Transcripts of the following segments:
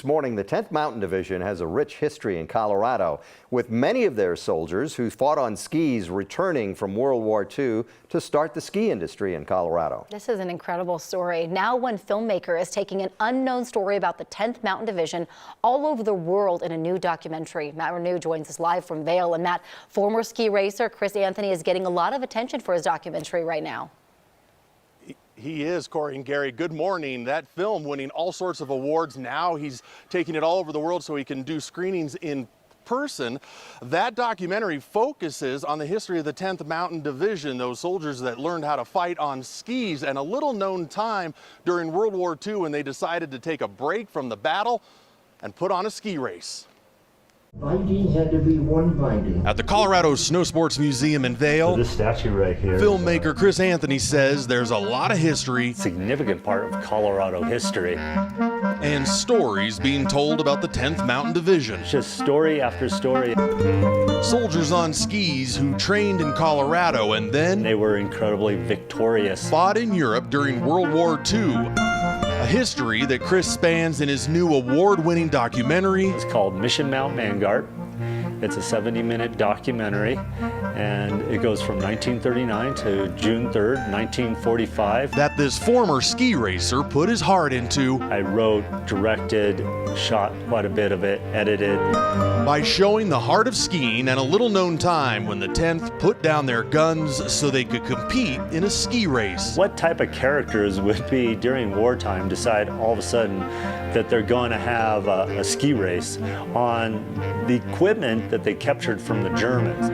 This morning, the 10th Mountain Division has a rich history in Colorado, with many of their soldiers who fought on skis returning from World War II to start the ski industry in Colorado. This is an incredible story. Now one filmmaker is taking an unknown story about the 10th Mountain Division all over the world in a new documentary. Matt Renoux joins us live from Vail. And Matt, former ski racer Chris Anthony is getting a lot of attention for his documentary right now. He is, Corey and Gary. Good morning. That film winning all sorts of awards. Now he's taking it all over the world so he can do screenings in person. That documentary focuses on the history of the 10th Mountain Division, those soldiers that learned how to fight on skis, and a little known time during World War II when they decided to take a break from the battle and put on a ski race. Binding had to be one binding. At the Colorado Snow Sports Museum in Vail, this statue right here, filmmaker Chris Anthony says there's a lot of history, significant part of Colorado history, and stories being told about the 10th Mountain Division. Just story after story. Soldiers on skis who trained in Colorado and then they were incredibly victorious. Fought in Europe during World War II. A history that Chris spans in his new award-winning documentary. It's called Mission Mount Mangart. It's a 70-minute documentary, and it goes from 1939 to June 3rd, 1945. That this former ski racer put his heart into. I wrote, directed, shot quite a bit of it, edited. By showing the heart of skiing and a little-known time when the 10th put down their guns so they could compete in a ski race. What type of characters would be during wartime decide all of a sudden that they're going to have a ski race on the equipment that they captured from the Germans?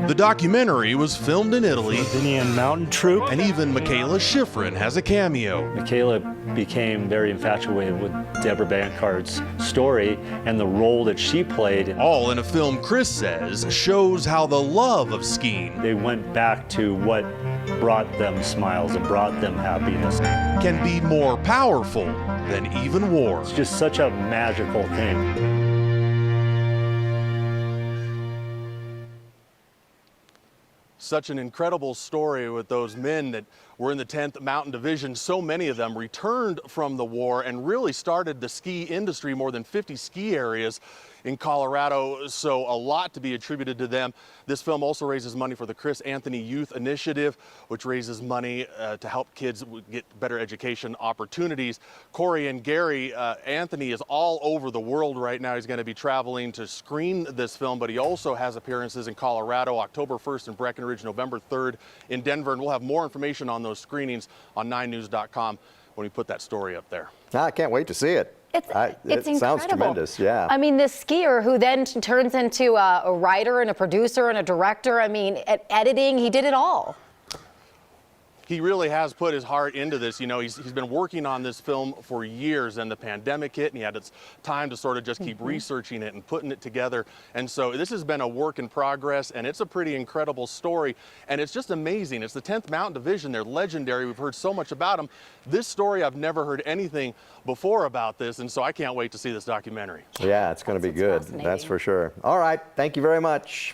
The documentary was filmed in Italy. Indian Mountain Troop. And even Michaela Schifrin has a cameo. Michaela became very infatuated with Deborah Bankart's story and the role that she played. All in a film Chris says shows how the love of skiing. They went back to what brought them smiles and brought them happiness. Can be more powerful than even war. It's just such a magical thing. Such an incredible story with those men that were in the 10th Mountain Division. So many of them returned from the war and really started the ski industry, more than 50 ski areas in Colorado, so a lot to be attributed to them. This film also raises money for the Chris Anthony Youth Initiative, which raises money to help kids get better education opportunities. Corey and Gary, Anthony is all over the world right now. He's going to be traveling to screen this film, but he also has appearances in Colorado, October 1st in Breckenridge, November 3rd in Denver, and we'll have more information on those screenings on 9news.com when we put that story up there. I can't wait to see it. It's it sounds tremendous, yeah. I mean, this skier who then turns into a writer and a producer and a director, I mean, at editing, he did it all. He really has put his heart into this. You know, he's been working on this film for years, and the pandemic hit, and he had time to sort of just keep researching it and putting it together. And so this has been a work in progress, and it's a pretty incredible story. And it's just amazing. It's the 10th Mountain Division. They're legendary. We've heard so much about them. This story, I've never heard anything before about this, and so I can't wait to see this documentary. Yeah, it's going to be good. That's for sure. All right. Thank you very much.